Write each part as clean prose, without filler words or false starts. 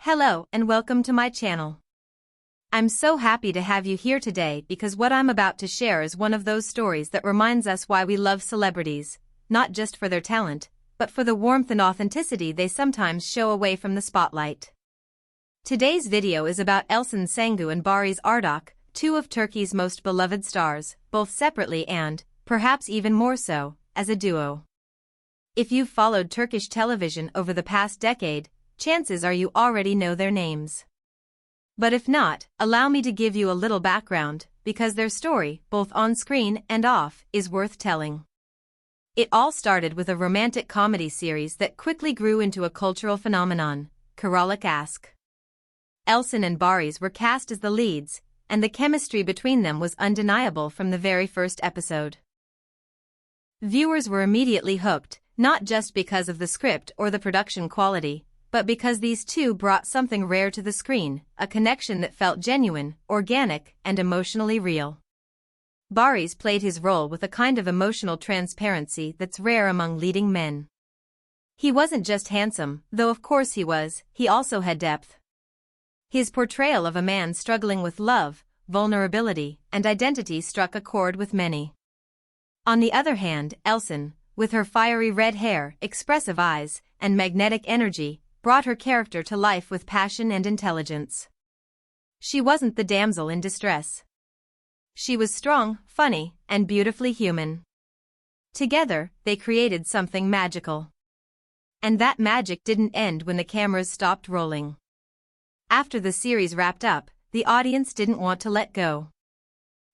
Hello and welcome to my channel. I'm so happy to have you here today because what I'm about to share is one of those stories that reminds us why we love celebrities, not just for their talent, but for the warmth and authenticity they sometimes show away from the spotlight. Today's video is about Elçin Sangu and Barış Arduç, two of Turkey's most beloved stars, both separately and, perhaps even more so, as a duo. If you've followed Turkish television over the past decade, chances are you already know their names. But if not, allow me to give you a little background, because their story, both on screen and off, is worth telling. It all started with a romantic comedy series that quickly grew into a cultural phenomenon, Karalık Aşk. Elçin and Barış were cast as the leads, and the chemistry between them was undeniable from the very first episode. Viewers were immediately hooked, not just because of the script or the production quality, but because these two brought something rare to the screen, a connection that felt genuine, organic, and emotionally real. Barış played his role with a kind of emotional transparency that's rare among leading men. He wasn't just handsome, though of course he also had depth. His portrayal of a man struggling with love, vulnerability, and identity struck a chord with many. On the other hand, Elçin, with her fiery red hair, expressive eyes, and magnetic energy, brought her character to life with passion and intelligence. She wasn't the damsel in distress. She was strong, funny, and beautifully human. Together, they created something magical. And that magic didn't end when the cameras stopped rolling. After the series wrapped up, the audience didn't want to let go.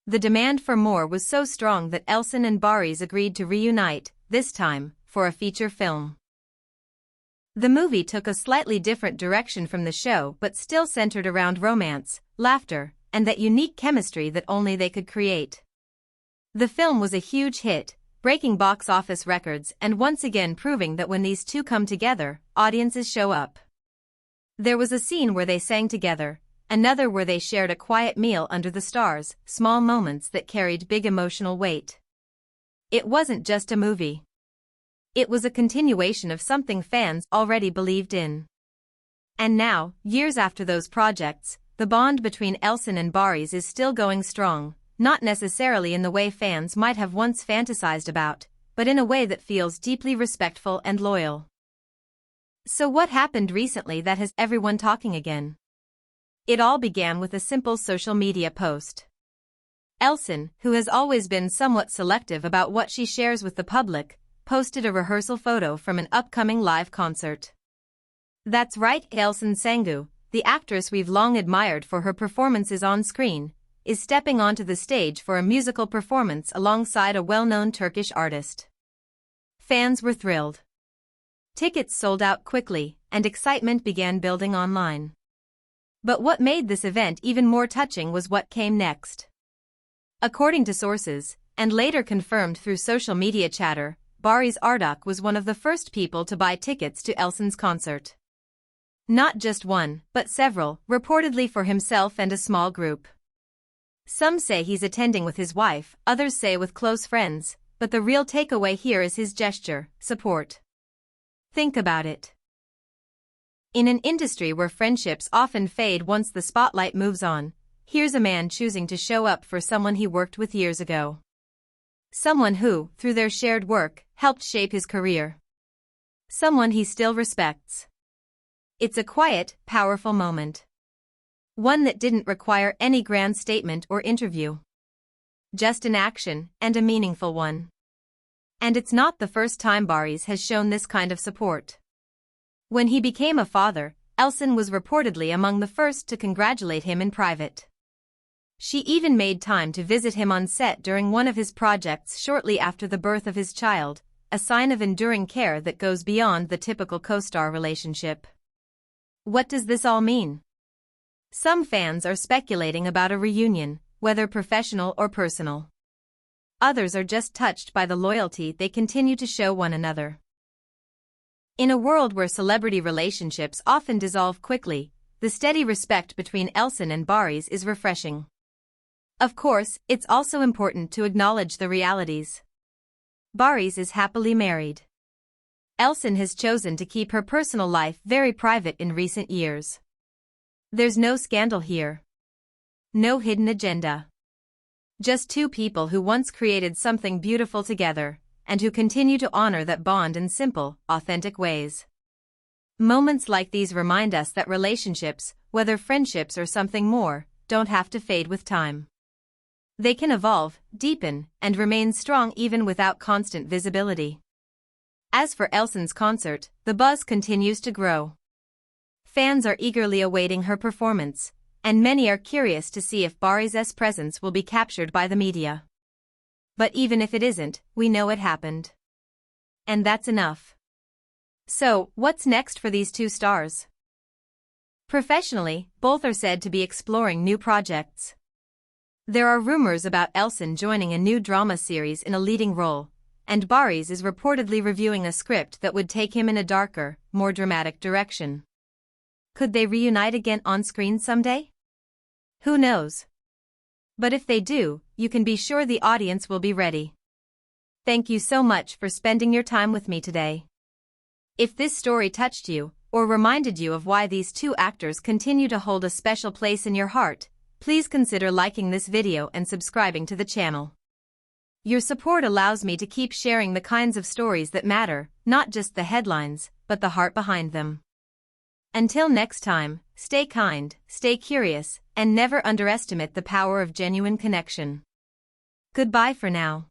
The demand for more was so strong that Elçin and Barış agreed to reunite, this time, for a feature film. The movie took a slightly different direction from the show but still centered around romance, laughter, and that unique chemistry that only they could create. The film was a huge hit, breaking box office records and once again proving that when these two come together, audiences show up. There was a scene where they sang together, another where they shared a quiet meal under the stars, small moments that carried big emotional weight. It wasn't just a movie. It was a continuation of something fans already believed in. And now, years after those projects, the bond between Elçin and Barış is still going strong, not necessarily in the way fans might have once fantasized about, but in a way that feels deeply respectful and loyal. So what happened recently that has everyone talking again? It all began with a simple social media post. Elçin, who has always been somewhat selective about what she shares with the public, posted a rehearsal photo from an upcoming live concert. That's right, Elçin Sangu, the actress we've long admired for her performances on screen, is stepping onto the stage for a musical performance alongside a well-known Turkish artist. Fans were thrilled. Tickets sold out quickly, and excitement began building online. But what made this event even more touching was what came next. According to sources, and later confirmed through social media chatter, Barış Arduç was one of the first people to buy tickets to Elçin's concert. Not just one, but several, reportedly for himself and a small group. Some say he's attending with his wife, others say with close friends, but the real takeaway here is his gesture, support. Think about it. In an industry where friendships often fade once the spotlight moves on, here's a man choosing to show up for someone he worked with years ago. Someone who, through their shared work, helped shape his career. Someone he still respects. It's a quiet, powerful moment. One that didn't require any grand statement or interview. Just an action, and a meaningful one. And it's not the first time Barış has shown this kind of support. When he became a father, Elçin was reportedly among the first to congratulate him in private. She even made time to visit him on set during one of his projects shortly after the birth of his child, a sign of enduring care that goes beyond the typical co-star relationship. What does this all mean? Some fans are speculating about a reunion, whether professional or personal. Others are just touched by the loyalty they continue to show one another. In a world where celebrity relationships often dissolve quickly, the steady respect between Elçin and Barış is refreshing. Of course, it's also important to acknowledge the realities. Barış is happily married. Elçin has chosen to keep her personal life very private in recent years. There's no scandal here. No hidden agenda. Just two people who once created something beautiful together, and who continue to honor that bond in simple, authentic ways. Moments like these remind us that relationships, whether friendships or something more, don't have to fade with time. They can evolve, deepen, and remain strong even without constant visibility. As for Elson's concert, the buzz continues to grow. Fans are eagerly awaiting her performance, and many are curious to see if Barry's presence will be captured by the media. But even if it isn't, we know it happened. And that's enough. So, what's next for these two stars? Professionally, both are said to be exploring new projects. There are rumors about Elson joining a new drama series in a leading role, and Barry's is reportedly reviewing a script that would take him in a darker, more dramatic direction. Could they reunite again on screen someday? Who knows? But if they do, you can be sure the audience will be ready. Thank you so much for spending your time with me today. If this story touched you, or reminded you of why these two actors continue to hold a special place in your heart, please consider liking this video and subscribing to the channel. Your support allows me to keep sharing the kinds of stories that matter, not just the headlines, but the heart behind them. Until next time, stay kind, stay curious, and never underestimate the power of genuine connection. Goodbye for now.